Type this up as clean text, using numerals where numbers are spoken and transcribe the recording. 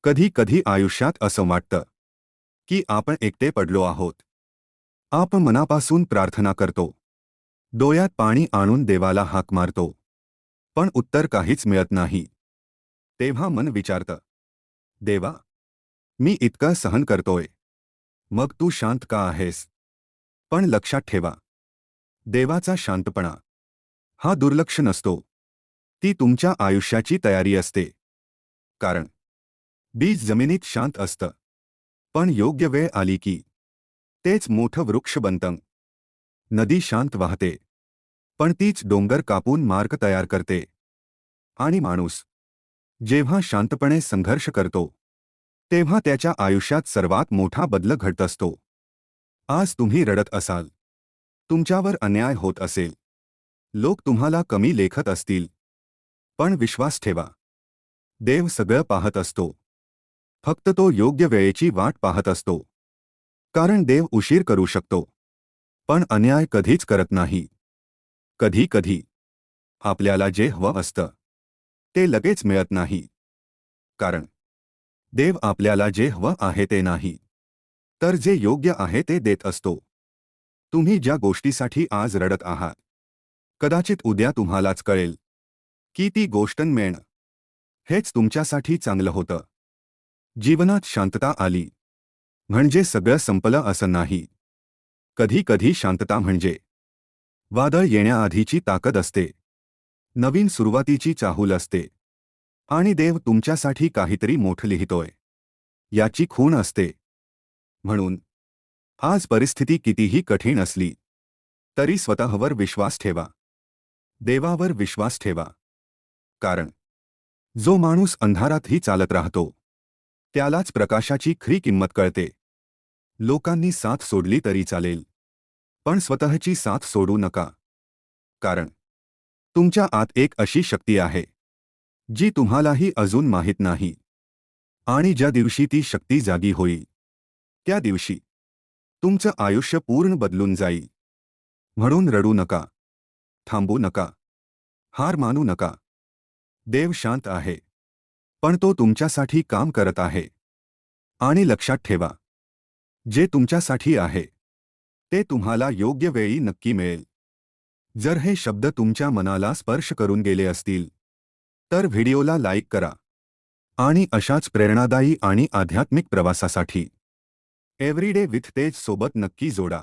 कधी कधी आयुष्यात असं वाटतं की आपण एकटे पडलो आहोत. आपण मनापासून प्रार्थना करतो, डोळ्यात पाणी आणून देवाला हाक मारतो, पण उत्तर काहीच मिळत नाही. तेव्हा मन विचारतं, देवा, मी इतकं सहन करतोय, मग तू शांत का आहेस? पण लक्षात ठेवा, देवाचा शांतपणा हा दुर्लक्ष नसतो, ती तुमच्या आयुष्याची तयारी असते. कारण बीज जमिनीत शांत असतं, पण योग्य वेळ आली की तेच मोठं वृक्ष बनतं. नदी शांत वाहते, पण तीच डोंगर कापून मार्ग तयार करते. आणि माणूस जेव्हा शांतपणे संघर्ष करतो, तेव्हा त्याच्या आयुष्यात सर्वात मोठा बदल घडत असतो. आज तुम्ही रडत असाल, तुमच्यावर अन्याय होत असेल, लोक तुम्हाला कमी लेखत असतील, पण विश्वास ठेवा, देव सगळं पाहत असतो. फक्त तो योग्य वेळेची वाट पाहत असतो. कारण देव उशीर करू शकतो, पण अन्याय कधीच करत नाही. कधी कधी आपल्याला जे हवं असतं ते लगेच मिळत नाही. कारण देव आपल्याला जे हवं आहे ते नाही, तर जे योग्य आहे ते देत असतो. तुम्ही ज्या गोष्टीसाठी आज रडत आहात, कदाचित उद्या तुम्हालाच कळेल की ती गोष्ट मिळणं हेच तुमच्यासाठी चांगलं होतं. जीवनात शांतता आली म्हणजे सगळं संपलं असं नाही. कधी कधी शांतता म्हणजे वादळ येण्याआधीची ताकद असते, नवीन सुरुवातीची चाहूल असते, आणि देव तुमच्यासाठी काहीतरी मोठं लिहितोय याची खूण असते. म्हणून आज परिस्थिती कितीही कठीण असली तरी स्वतःवर विश्वास ठेवा, देवावर विश्वास ठेवा. कारण जो माणूस अंधारातही चालत राहतो त्यालाच प्रकाशाची खरी किंमत कळते. लोकांनी साथ सोडली तरी चालेल, पण स्वतःची साथ सोडू नका. कारण तुमच्या आत एक अशी शक्ती आहे जी तुम्हालाही अजून माहीत नाही. आणि ज्या दिवशी ती शक्ती जागी होईल, त्या दिवशी तुमचं आयुष्य पूर्ण बदलून जाईल. म्हणून रडू नका, थांबू नका, हार मानू नका. देव शांत आहे, पण तो तुमच्यासाठी काम करत आहे. आणि लक्षात ठेवा, जे तुमच्यासाठी आहे ते तुम्हाला योग्य वेळी नक्की मिळेल. जर हे शब्द तुमच्या मनाला स्पर्श करून गेले असतील तर व्हिडिओला लाईक करा. आणि अशाच प्रेरणादायी आणि आध्यात्मिक प्रवासासाठी एव्हरीडे विथ तेज सोबत नक्की जोडा.